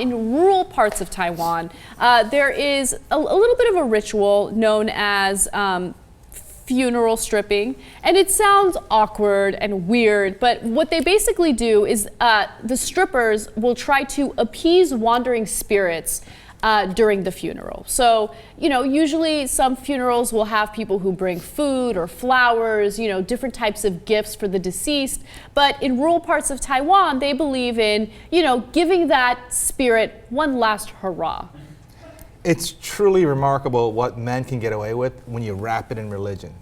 in rural parts of Taiwan, there is a little bit of a ritual known as funeral stripping, and it sounds awkward and weird, but what they basically do is the strippers will try to appease wandering spirits during the funeral. So, you know, usually some funerals will have people who bring food or flowers, you know, different types of gifts for the deceased. But in rural parts of Taiwan, they believe in, you know, giving that spirit one last hurrah. It's truly remarkable what men can get away with when you wrap it in religion.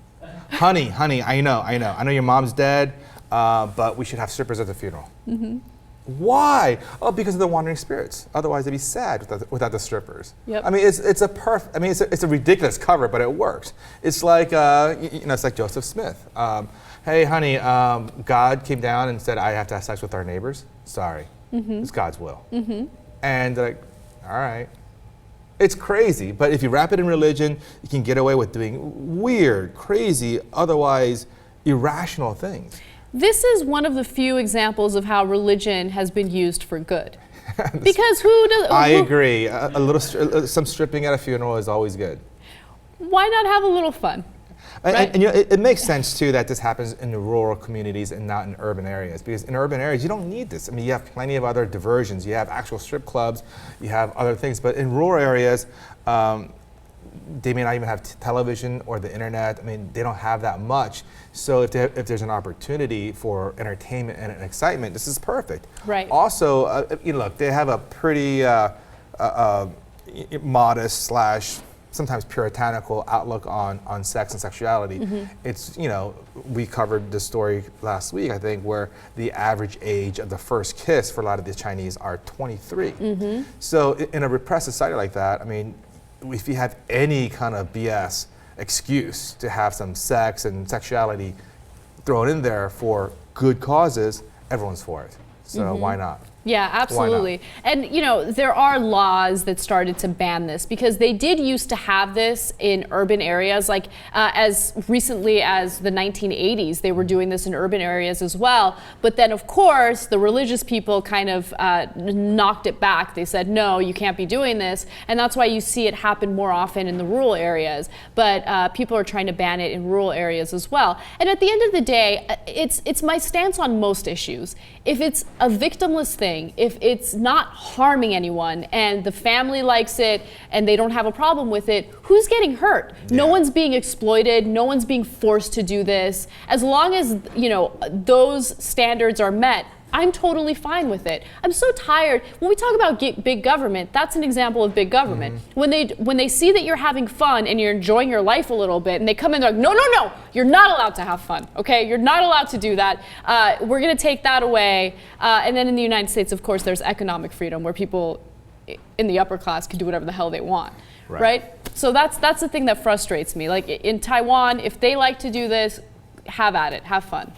Honey, I know your mom's dead, but we should have strippers at the funeral. Mm-hmm. Why? Oh, because of the wandering spirits. Otherwise, they'd be sad without the strippers. Yep. I mean, it's a ridiculous cover, but it works. It's like it's like Joseph Smith. Hey, honey, God came down and said I have to have sex with our neighbors. Sorry, it's God's will. Mm-hmm. And they're like, all right. It's crazy, but if you wrap it in religion, you can get away with doing weird, crazy, otherwise irrational things. This is one of the few examples of how religion has been used for good. Because who does? I agree. Some stripping at a funeral is always good. Why not have a little fun? Right? And you know, it makes sense too that this happens in the rural communities and not in urban areas, because in urban areas you don't need this. I mean, you have plenty of other diversions. You have actual strip clubs, you have other things, but in rural areas, they may not even have television or the internet. I mean, they don't have that much. So if there's an opportunity for entertainment and excitement, this is perfect. Right. Also, you know, look, they have a pretty modest / sometimes puritanical outlook on sex and sexuality. Mm-hmm. It's, you know, we covered this story last week, I think, where the average age of the first kiss for a lot of the Chinese are 23. Mm-hmm. So in a repressed society like that, I mean, if you have any kind of BS excuse to have some sex and sexuality thrown in there for good causes, everyone's for it. So why not? Yeah, absolutely. And, you know, there are laws that started to ban this because they did used to have this in urban areas, like as recently as the 1980s, they were doing this in urban areas as well. But then, of course, the religious people kind of knocked it back. They said, no, you can't be doing this. And that's why you see it happen more often in the rural areas. But people are trying to ban it in rural areas as well. And at the end of the day, it's my stance on most issues. If it's a victimless thing, if it's not harming anyone and the family likes it and they don't have a problem with it, who's getting hurt? Yeah. No one's being exploited. No one's being forced to do this. As long as, you know, those standards are met, I'm totally fine with it. I'm so tired. When we talk about big government, that's an example of big government. Mm-hmm. When they see that you're having fun and you're enjoying your life a little bit, and they come in, they're like, no, you're not allowed to have fun. Okay, you're not allowed to do that. We're going to take that away. And then in the United States, of course, there's economic freedom where people in the upper class can do whatever the hell they want. Right? So that's the thing that frustrates me. Like in Taiwan, if they like to do this, have at it, have fun.